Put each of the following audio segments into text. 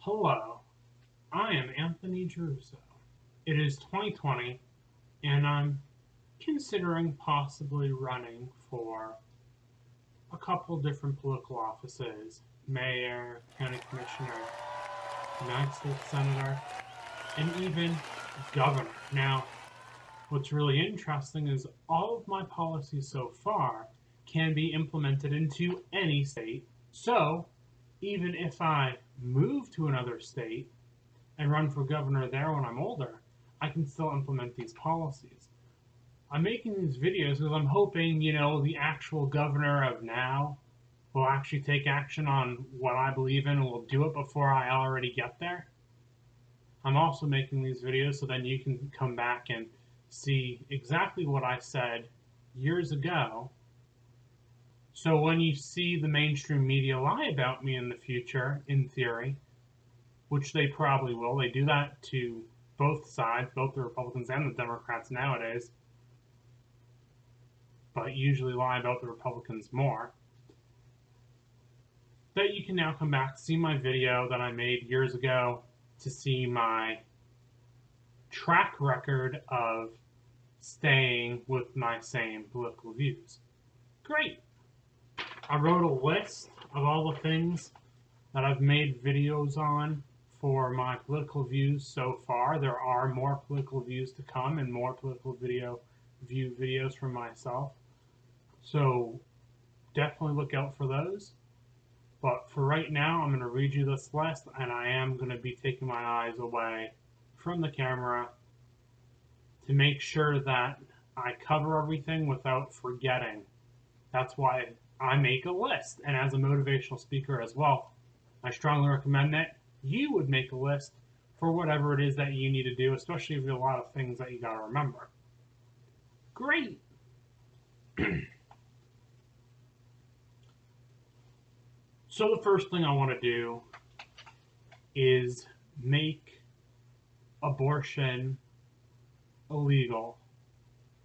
Hello, I am Anthony Giarrusso. It is 2020, and I'm considering possibly running for a couple different political offices: mayor, county commissioner, United States senator, and even governor. Now, what's really interesting is all of my policies so far can be implemented into any state. So, even if I move to another state and run for governor there when I'm older, I can still implement these policies. I'm making these videos because I'm hoping, the actual governor of now will actually take action on what I believe in and will do it before I already get there. I'm also making these videos so then you can come back and see exactly what I said years ago. So when you see the mainstream media lie about me in the future, in theory, which they probably will, they do that to both sides, both the Republicans and the Democrats nowadays, but usually lie about the Republicans more, that you can now come back, see my video that I made years ago, to see my track record of staying with my same political views. Great. I wrote a list of all the things that I've made videos on for my political views so far. There are more political views to come and more political videos from myself. So definitely look out for those. But for right now, I'm going to read you this list, and I am going to be taking my eyes away from the camera to make sure that I cover everything without forgetting. That's why I make a list. And as a motivational speaker as well, I strongly recommend that you would make a list for whatever it is that you need to do, especially if you have a lot of things that you got to remember. Great. So the first thing I want to do is make abortion illegal.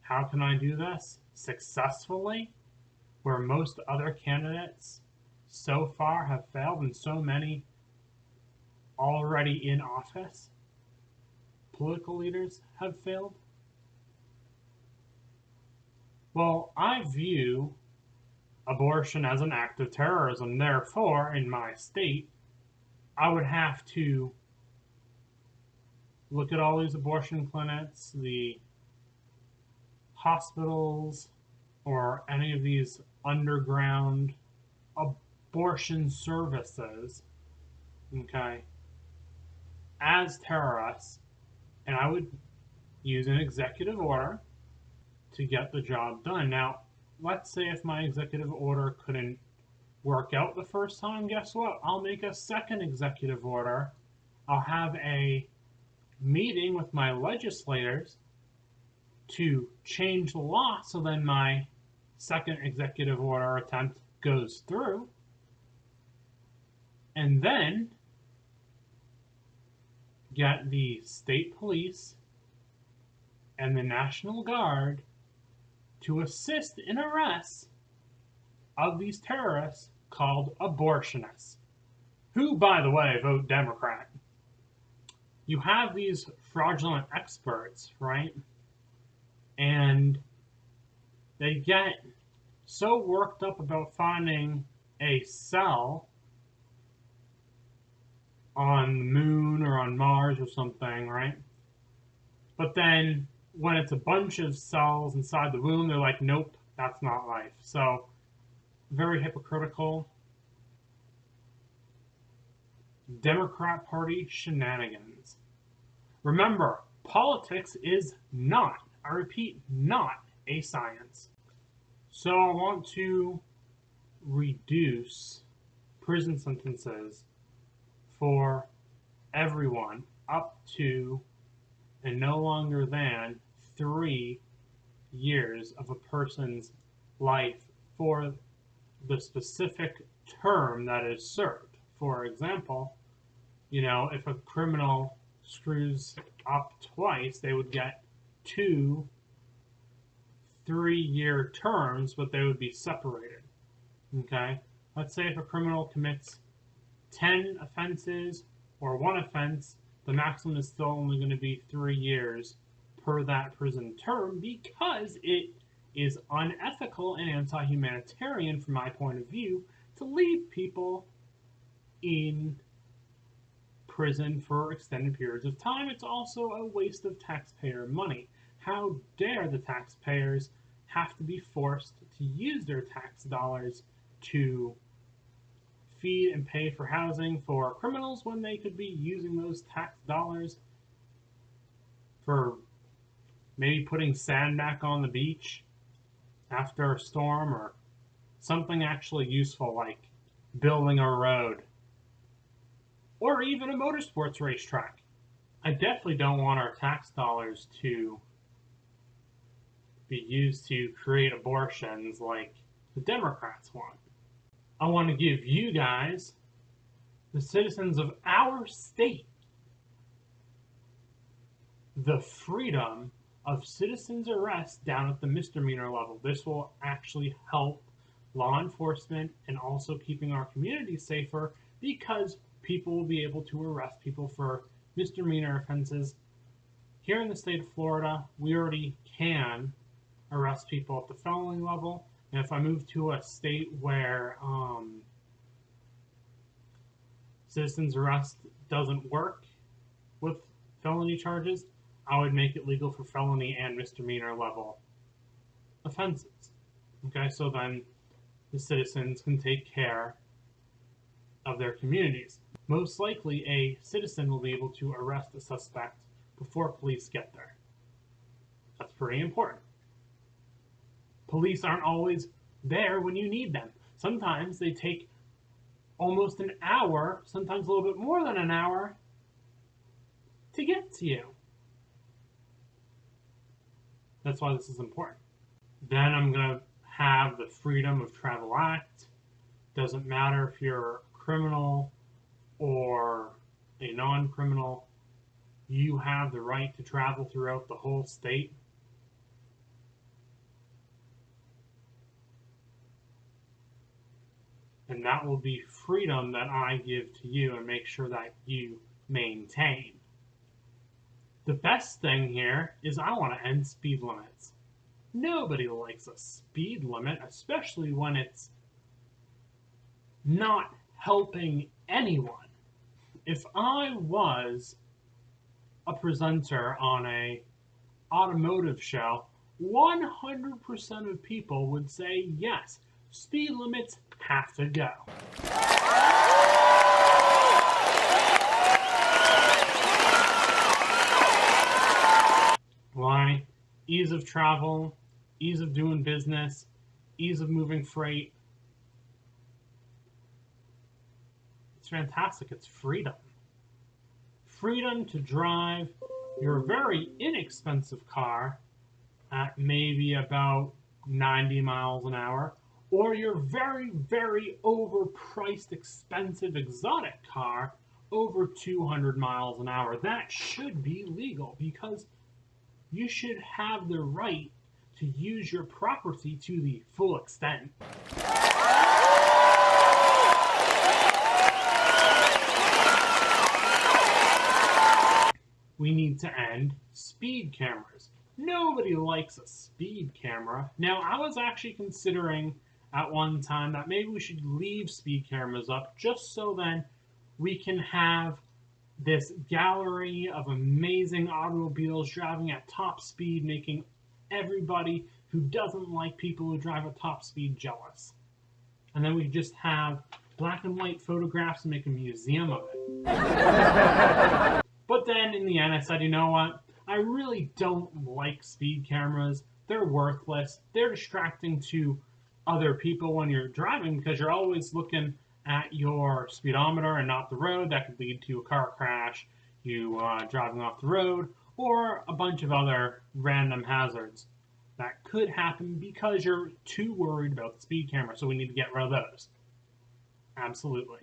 How can I do this successfully, where most other candidates so far have failed and so many already in office, political leaders, have failed? Well, I view abortion as an act of terrorism. Therefore, in my state, I would have to look at all these abortion clinics, the hospitals, or any of these underground abortion services, okay, as terrorists, and I would use an executive order to get the job done. Now, let's say if my executive order couldn't work out the first time, guess what? I'll make a second executive order. I'll have a meeting with my legislators to change the law so then my second executive order attempt goes through. And then get the state police and the National Guard to assist in arrests of these terrorists called abortionists, who, by the way, vote Democrat. You have these fraudulent experts, right? And they get so worked up about finding a cell on the moon or on Mars or something, right? But then when it's a bunch of cells inside the womb, they're like, nope, that's not life. So very hypocritical. Democrat Party shenanigans. Remember, politics is not, I repeat, not a science. So I want to reduce prison sentences for everyone up to and no longer than 3 years of a person's life for the specific term that is served. For example, if a criminal screws up twice, they would get 2 3-year terms, but they would be separated. Okay? Let's say if a criminal commits 10 offenses or one offense, the maximum is still only going to be 3 years per that prison term, because it is unethical and anti-humanitarian from my point of view to leave people in prison for extended periods of time. It's also a waste of taxpayer money. How dare the taxpayers have to be forced to use their tax dollars to feed and pay for housing for criminals when they could be using those tax dollars for maybe putting sand back on the beach after a storm, or something actually useful like building a road or even a motorsports racetrack. I definitely don't want our tax dollars to be used to create abortions like the Democrats want. I want to give you guys, the citizens of our state, the freedom of citizens' arrest down at the misdemeanor level. This will actually help law enforcement and also keeping our community safer, because people will be able to arrest people for misdemeanor offenses. Here in the state of Florida, we already can arrest people at the felony level. And if I move to a state where citizens arrest doesn't work with felony charges, I would make it legal for felony and misdemeanor level offenses. Okay, so then the citizens can take care of their communities. Most likely, a citizen will be able to arrest a suspect before police get there. That's pretty important. Police aren't always there when you need them. Sometimes they take almost an hour, sometimes a little bit more than an hour, to get to you. That's why this is important. Then I'm going to have the Freedom of Travel Act. Doesn't matter if you're a criminal or a non-criminal, you have the right to travel throughout the whole state. And that will be freedom that I give to you and make sure that you maintain. The best thing here is I want to end speed limits. Nobody likes a speed limit, especially when it's not helping anyone. If I was a presenter on a automotive show, 100% of people would say yes, speed limits have to go. Why? Ease of travel, ease of doing business, ease of moving freight. It's fantastic. It's freedom. Freedom to drive your very inexpensive car at maybe about 90 miles an hour, or your very, very overpriced, expensive, exotic car over 200 miles an hour. That should be legal, because you should have the right to use your property to the full extent. We need to end speed cameras. Nobody likes a speed camera. Now, I was actually considering at one time that maybe we should leave speed cameras up, just so then we can have this gallery of amazing automobiles driving at top speed, making everybody who doesn't like people who drive at top speed jealous. And then we just have black and white photographs and make a museum of it. But then in the end I said, you know what? I really don't like speed cameras. They're worthless. They're distracting to other people when you're driving, because you're always looking at your speedometer and not the road. That could lead to a car crash, you driving off the road, or a bunch of other random hazards that could happen because you're too worried about the speed camera. So we need to get rid of those. Absolutely.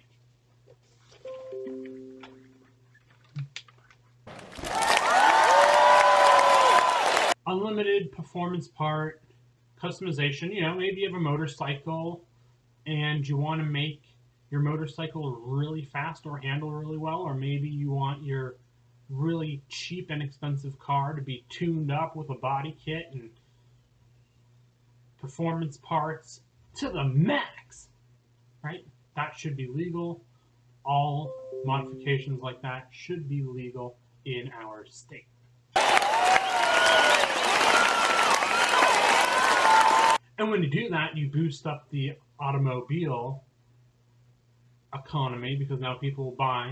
Unlimited performance part, customization. You know, maybe you have a motorcycle and you want to make your motorcycle really fast or handle really well, or maybe you want your really cheap and expensive car to be tuned up with a body kit and performance parts to the max, right? That should be legal. All modifications like that should be legal in our state. And when you do that, you boost up the automobile economy, because now people will buy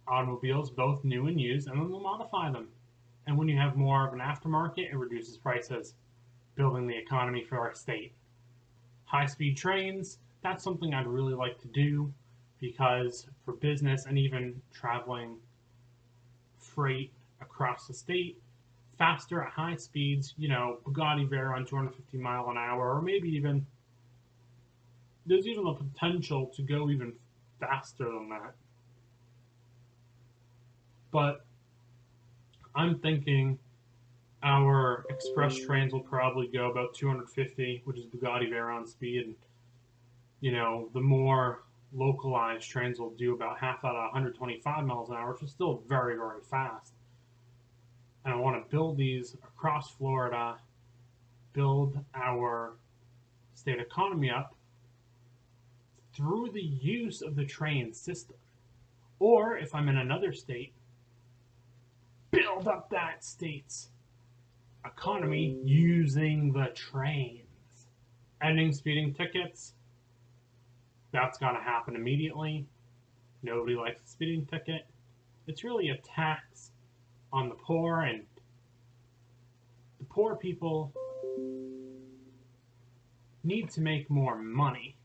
automobiles, both new and used, and then they'll modify them. And when you have more of an aftermarket, it reduces prices, building the economy for our state. High-speed trains, that's something I'd really like to do, because for business and even traveling freight across the state, faster at high speeds, Bugatti Veyron 250 mile an hour, or maybe even, there's even the potential to go even faster than that. But I'm thinking our express trains will probably go about 250, which is Bugatti Veyron speed. And, the more localized trains will do about half that at 125 miles an hour, which is still very, very fast. And I want to build these across Florida, build our state economy up through the use of the train system. Or if I'm in another state, build up that state's economy using the trains. Ending speeding tickets, that's got to happen immediately. Nobody likes a speeding ticket. It's really a tax on the poor, and the poor people need to make more money.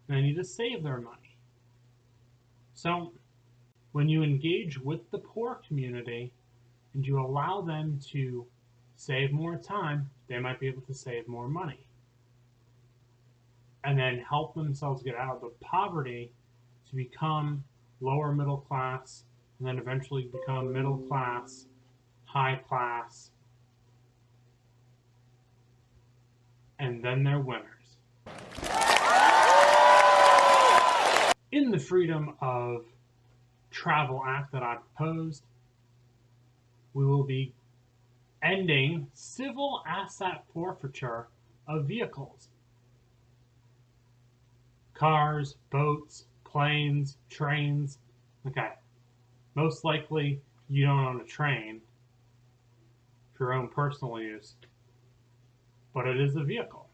They need to save their money. So when you engage with the poor community and you allow them to save more time, they might be able to save more money. And then help themselves get out of the poverty to become lower middle class, and then eventually become middle class, high class, and then they're winners. In the Freedom of Travel Act that I proposed, we will be ending civil asset forfeiture of vehicles. Cars, boats, planes, trains. Okay. Most likely you don't own a train for your own personal use, but it is a vehicle.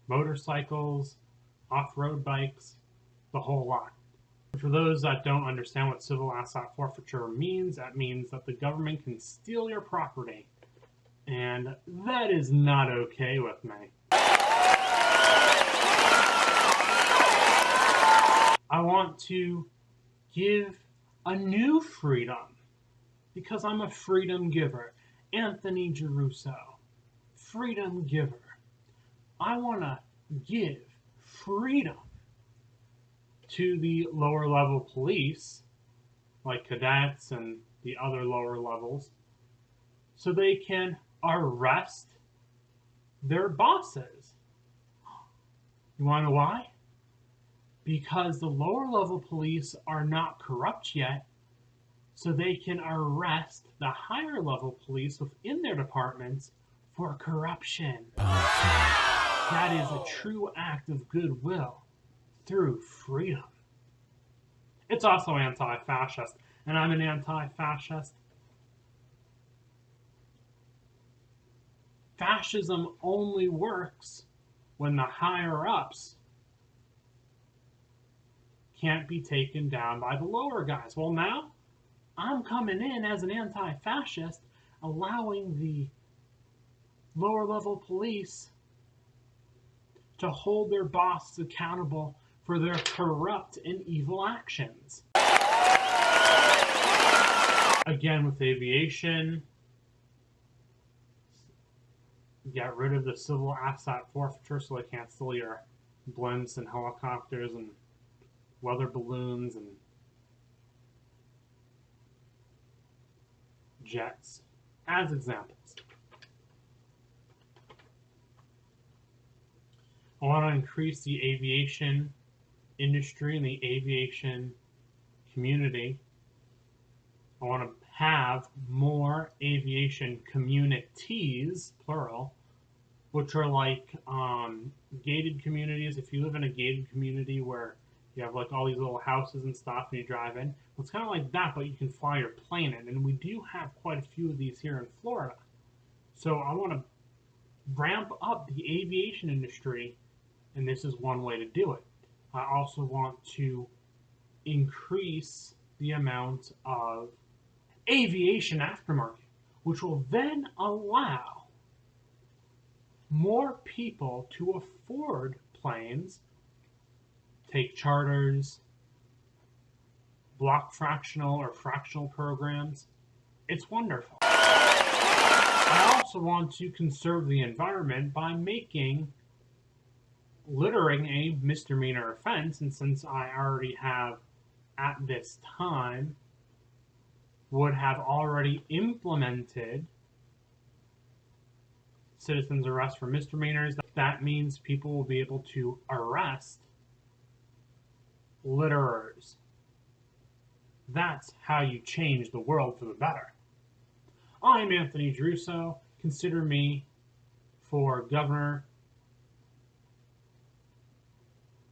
Motorcycles, off-road bikes, the whole lot. For those that don't understand what civil asset forfeiture means, that means that the government can steal your property, and that is not okay with me. I want to give a new freedom, because I'm a freedom giver. Anthony Giarrusso, freedom giver. I want to give freedom to the lower level police, like cadets and the other lower levels, so they can arrest their bosses. You want to know why? Because the lower level police are not corrupt yet, so they can arrest the higher level police within their departments for corruption. That is a true act of goodwill through freedom. It's also anti-fascist, and I'm an anti-fascist. Fascism only works when the higher-ups can't be taken down by the lower guys. Well, now I'm coming in as an anti-fascist, allowing the lower-level police to hold their bosses accountable for their corrupt and evil actions. Again, with aviation, get rid of the civil asset forfeiture so they can't steal your blimps and helicopters and weather balloons and jets, as examples. I want to increase the aviation industry and the aviation community. I want to have more aviation communities, plural, which are like gated communities. If you live in a gated community where you have like all these little houses and stuff and you drive in, well, it's kind of like that, but you can fly your plane in. And we do have quite a few of these here in Florida. So I want to ramp up the aviation industry, and this is one way to do it. I also want to increase the amount of aviation aftermarket, which will then allow more people to afford planes, take charters, block fractional or fractional programs. It's wonderful. I also want to conserve the environment by making littering a misdemeanor offense, and since I already have at this time would have already implemented citizens arrest for misdemeanors, that means people will be able to arrest litterers. That's how you change the world for the better. I'm Anthony Giarrusso. Consider me for governor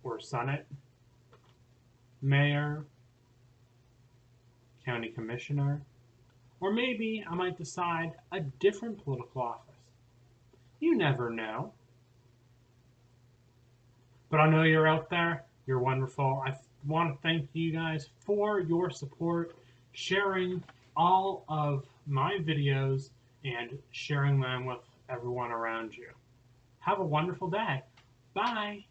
or senate, mayor, county commissioner, or maybe I might decide a different political office. You never know. But I know you're out there. You're wonderful. I want to thank you guys for your support, sharing all of my videos and sharing them with everyone around you. Have a wonderful day. Bye.